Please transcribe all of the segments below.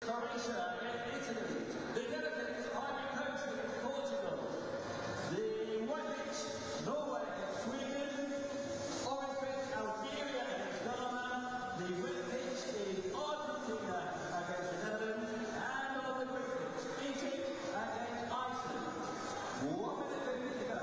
Croatia against Italy. The delegates Ivory Coast against Portugal. The white pitch, Norway against Sweden. Orange pitch, Algeria against Ghana. The red pitch is Argentina against the Netherlands. And on the green pitch, Egypt against Iceland. 1 minute 50 to go.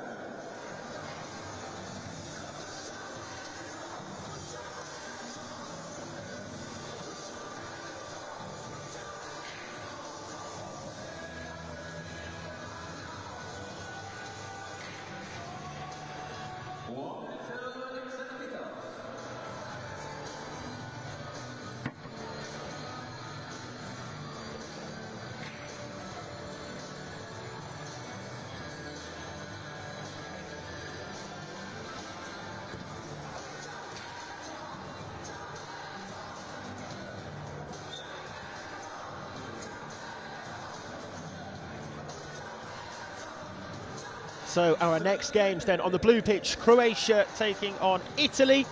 So our next games then on the blue pitch, Croatia taking on Italy,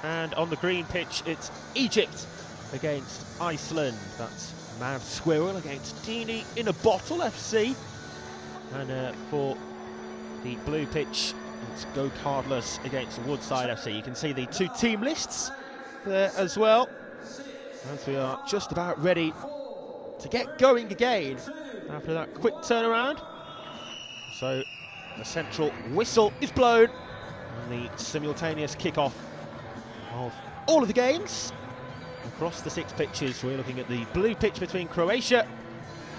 and on the green pitch it's Egypt against Iceland. That's Mad Squirrel against Dini in a Bottle FC, and for the blue pitch it's Go Cardless against Woodside FC. You can see the two team lists there as well, as we are just about ready to get going again after that quick turnaround. So the central whistle is blown, and the simultaneous kick-off of all of the games across the 6 pitches. We're looking at the blue pitch between Croatia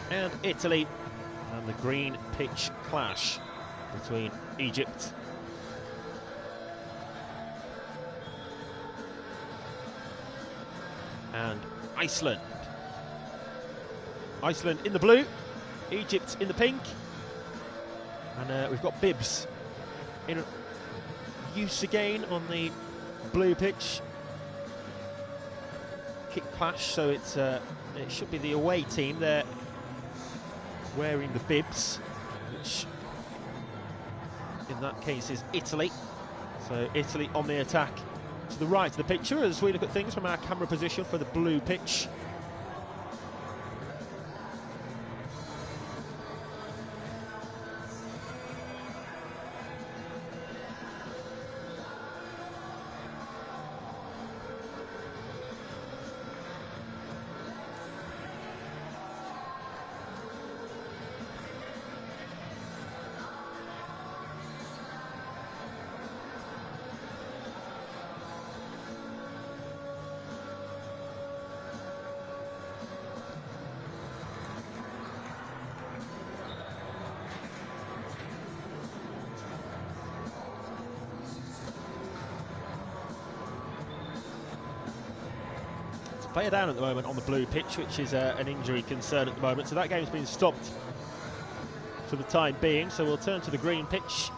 and Italy, and the green pitch clash between Egypt and Iceland. Iceland in the blue, Egypt in the pink. And we've got bibs in use again on the blue pitch. Kick clash, so it should be the away team. They're wearing the bibs, which in that case is Italy. So Italy on the attack to the right of the picture as we look at things from our camera position for the blue pitch. Player down at the moment on the blue pitch, which is an injury concern at the moment, so that game's been stopped for the time being. So we'll turn to the green pitch.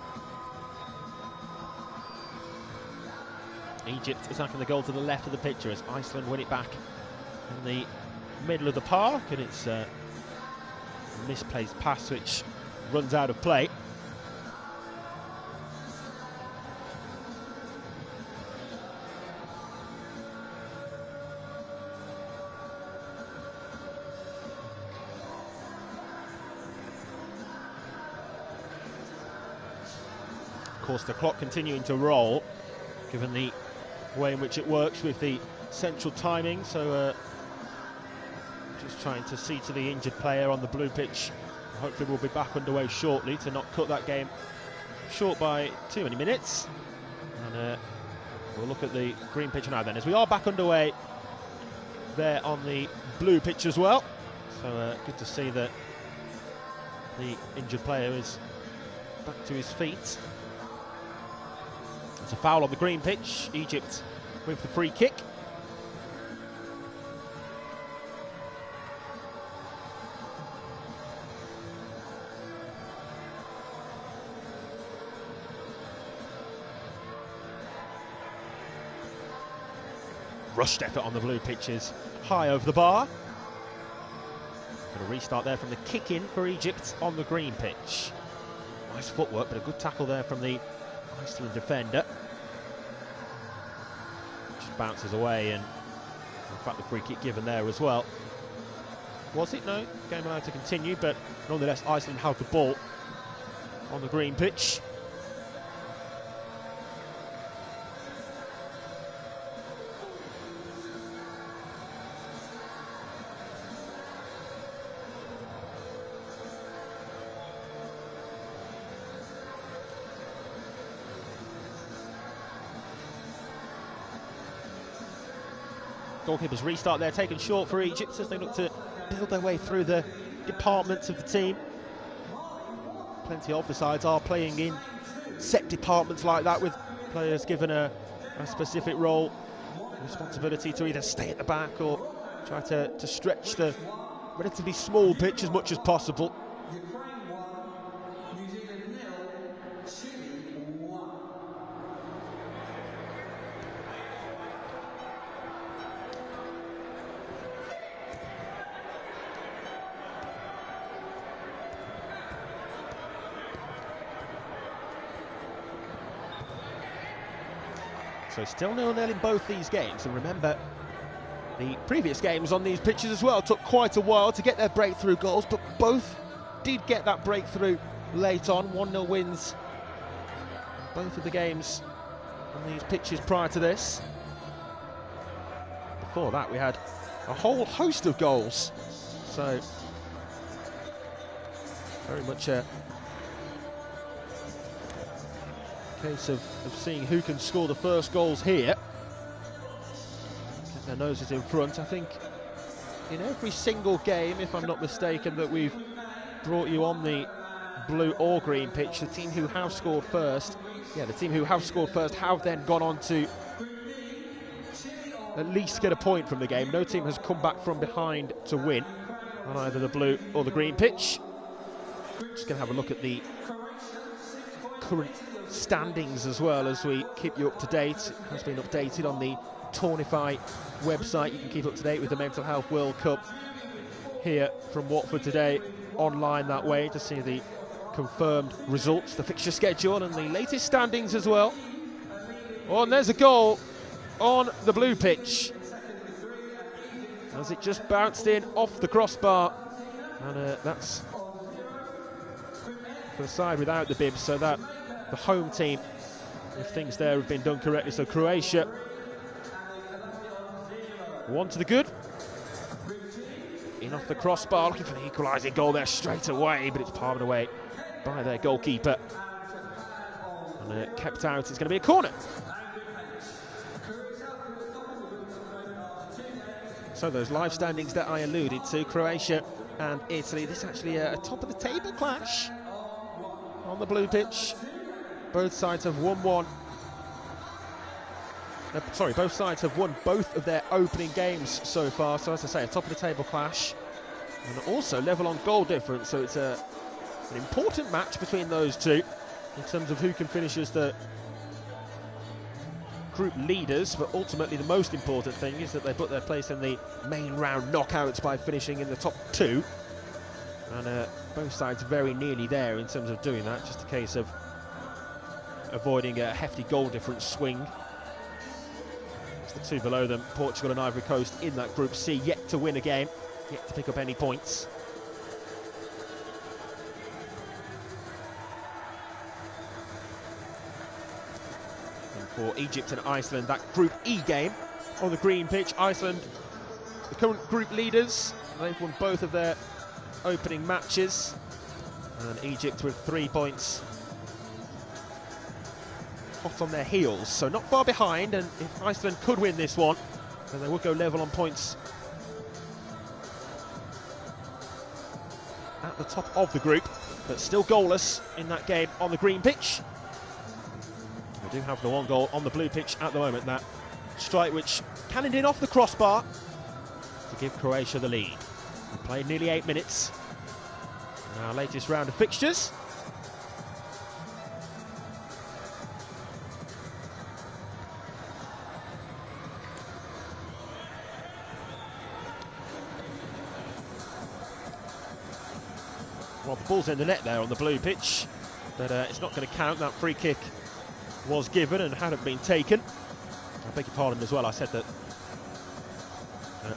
Egypt attacking the goal to the left of the picture as Iceland win it back in the middle of the park, and it's a misplaced pass which runs out of play. Of course, the clock continuing to roll, given the way in which it works with the central timing. So just trying to see to the injured player on the blue pitch. Hopefully we'll be back underway shortly to not cut that game short by too many minutes. And we'll look at the green pitch now then, as we are back underway there on the blue pitch as well. So good to see that the injured player is back to his feet. It's a foul on the green pitch. Egypt with the free kick. Rushed effort on the blue pitches, high over the bar. Going to restart there from the kick in for Egypt on the green pitch. Nice footwork, but a good tackle there from the Iceland defender. Just bounces away, and in fact the free kick given there as well. Was it? No. Game allowed to continue, but nonetheless, Iceland have the ball on the green pitch. Goalkeepers restart there, taken short for Egypt as they look to build their way through the departments of the team. Plenty of the sides are playing in set departments like that, with players given a specific role, responsibility to either stay at the back or try to stretch the relatively small pitch as much as possible. So still 0-0 in both these games, and remember the previous games on these pitches as well took quite a while to get their breakthrough goals, but both did get that breakthrough late on. 1-0 wins both of the games on these pitches prior to this. Before that we had a whole host of goals, so very much a case of seeing who can score the first goals here. Get their noses in front. I think in every single game, if I'm not mistaken, that we've brought you on the blue or green pitch, the team who have scored first, have then gone on to at least get a point from the game. No team has come back from behind to win on either the blue or the green pitch. Just going to have a look at the current standings as well as we keep you up to date. It has been updated on the Tornify website. You can keep up to date with the Mental Health World Cup here from Watford today online that way to see the confirmed results, the fixture schedule and the latest standings as well. Oh, and there's a goal on the blue pitch as it just bounced in off the crossbar, and that's for the side without the bibs, so that the home team, if things there have been done correctly. So Croatia, one to the good. In off the crossbar, looking for the equalising goal there straight away, but it's palmed away by their goalkeeper. And kept out, it's going to be a corner. So those live standings that I alluded to, Croatia and Italy, this is actually a top of the table clash on the blue pitch. Both sides have won both sides have won both of their opening games so far. So as I say, a top of the table clash, and also level on goal difference. So it's an important match between those two in terms of who can finish as the group leaders. But ultimately, the most important thing is that they put their place in the main round knockouts by finishing in the top two. And both sides very nearly there in terms of doing that. Just a case of avoiding a hefty goal difference swing. It's the two below them, Portugal and Ivory Coast, in that Group C, yet to win a game, yet to pick up any points. And for Egypt and Iceland, that Group E game on the green pitch. Iceland, the current group leaders, they've won both of their opening matches, and Egypt with 3 points hot on their heels, so not far behind. And if Iceland could win this one, then they would go level on points at the top of the group, but still goalless in that game on the green pitch. We do have the one goal on the blue pitch at the moment, that strike which cannoned in off the crossbar to give Croatia the lead. We played nearly 8 minutes in our latest round of fixtures. Well, the ball's in the net there on the blue pitch, but it's not going to count. That free kick was given and hadn't been taken. I beg your pardon as well, I said that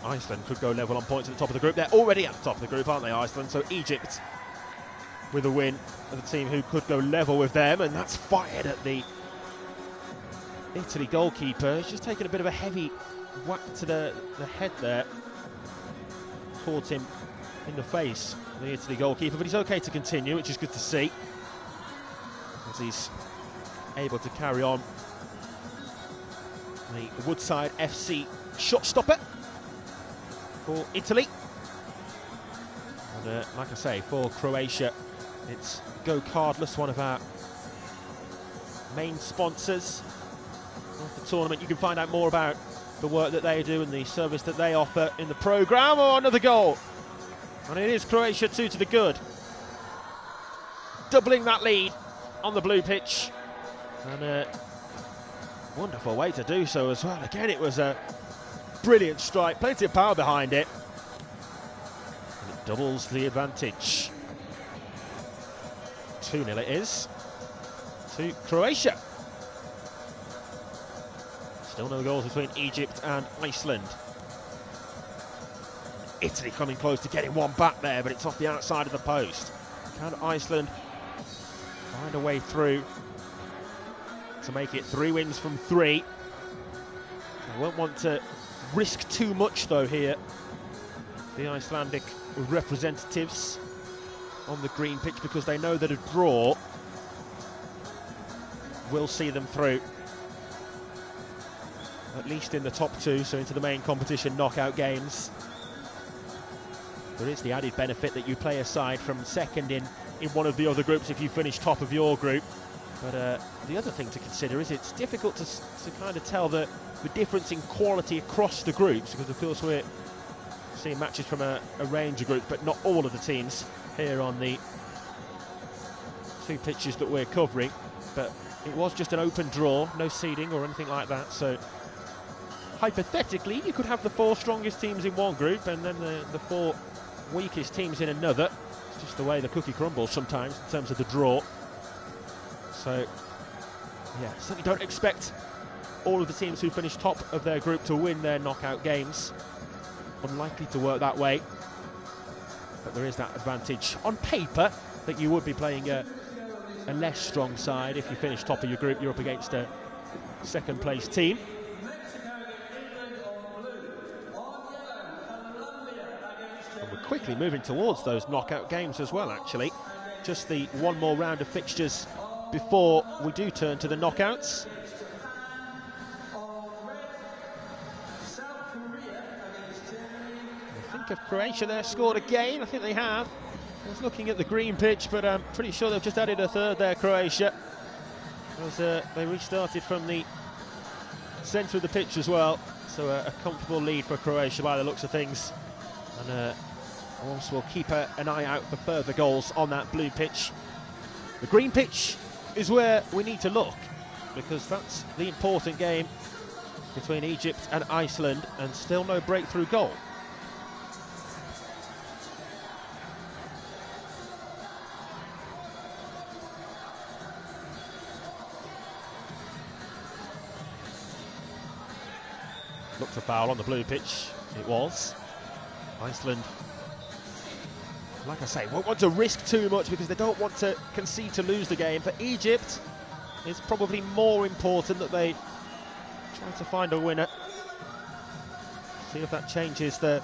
Iceland could go level on points at the top of the group. They're already at the top of the group, aren't they, Iceland? So Egypt with a win are the team who could go level with them, and that's fired at the Italy goalkeeper. He's just taken a bit of a heavy whack to the head there. Caught him in the face, the Italy goalkeeper, but he's okay to continue, which is good to see, as he's able to carry on. The Woodside FC shot stopper for Italy. And like I say, for Croatia, it's Go Cardless, one of our main sponsors of the tournament. You can find out more about the work that they do and the service that they offer in the programme. Oh, another goal! And it is Croatia 2 to the good. Doubling that lead on the blue pitch. And a wonderful way to do so as well. Again, it was a brilliant strike, plenty of power behind it. And it doubles the advantage. 2-0 it is to Croatia. Still no goals between Egypt and Iceland. Italy coming close to getting one back there, but it's off the outside of the post. Can Iceland find a way through to make it 3 wins from 3? They won't want to risk too much though here, the Icelandic representatives on the green pitch, because they know that a draw will see them through, at least in the top 2, so into the main competition knockout games. There is the added benefit that you play aside from second in one of the other groups if you finish top of your group. But the other thing to consider is it's difficult to kind of tell the difference in quality across the groups, because of course we're seeing matches from a range of groups, but not all of the teams here on the 2 pitches that we're covering. But it was just an open draw, no seeding or anything like that, so hypothetically you could have the 4 strongest teams in one group and then the 4 weakest teams in another. It's just the way the cookie crumbles sometimes in terms of the draw. So yeah, certainly don't expect all of the teams who finish top of their group to win their knockout games. Unlikely to work that way. But there is that advantage on paper that you would be playing a less strong side. If you finish top of your group, you're up against a second place team. And we're quickly moving towards those knockout games as well, actually. Just the one more round of fixtures before we do turn to the knockouts. I think of Croatia there scored again. I think they have. I was looking at the green pitch, but I'm pretty sure they've just added a third there, Croatia. As they restarted from the centre of the pitch as well. So a comfortable lead for Croatia by the looks of things. And also we'll keep an eye out for further goals on that blue pitch. The green pitch is where we need to look, because that's the important game between Egypt and Iceland, and still no breakthrough goal. Looked a foul on the blue pitch. It was. Iceland, like I say, won't want to risk too much because they don't want to concede to lose the game. For Egypt, it's probably more important that they try to find a winner. See if that changes the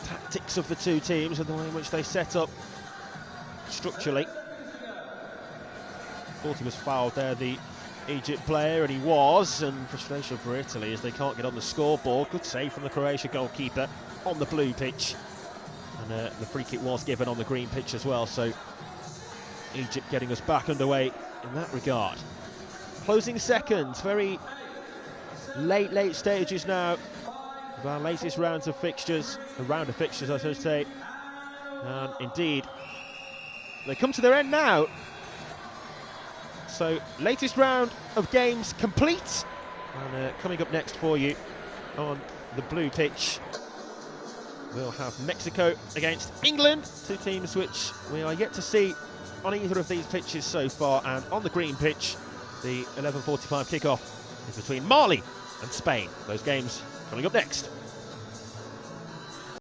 tactics of the 2 teams and the way in which they set up structurally. Thought he was fouled there, the Egypt player, and he was, and frustration for Italy as they can't get on the scoreboard. Good save from the Croatia goalkeeper on the blue pitch, and the free kick was given on the green pitch as well, so Egypt getting us back underway in that regard. Closing seconds, very late stages now of our latest round of fixtures I should say, and indeed they come to their end now. So, latest round of games complete, and coming up next for you on the blue pitch, we'll have Mexico against England, 2 teams which we are yet to see on either of these pitches so far. And on the green pitch, the 11:45 kickoff is between Mali and Spain. Those games coming up next.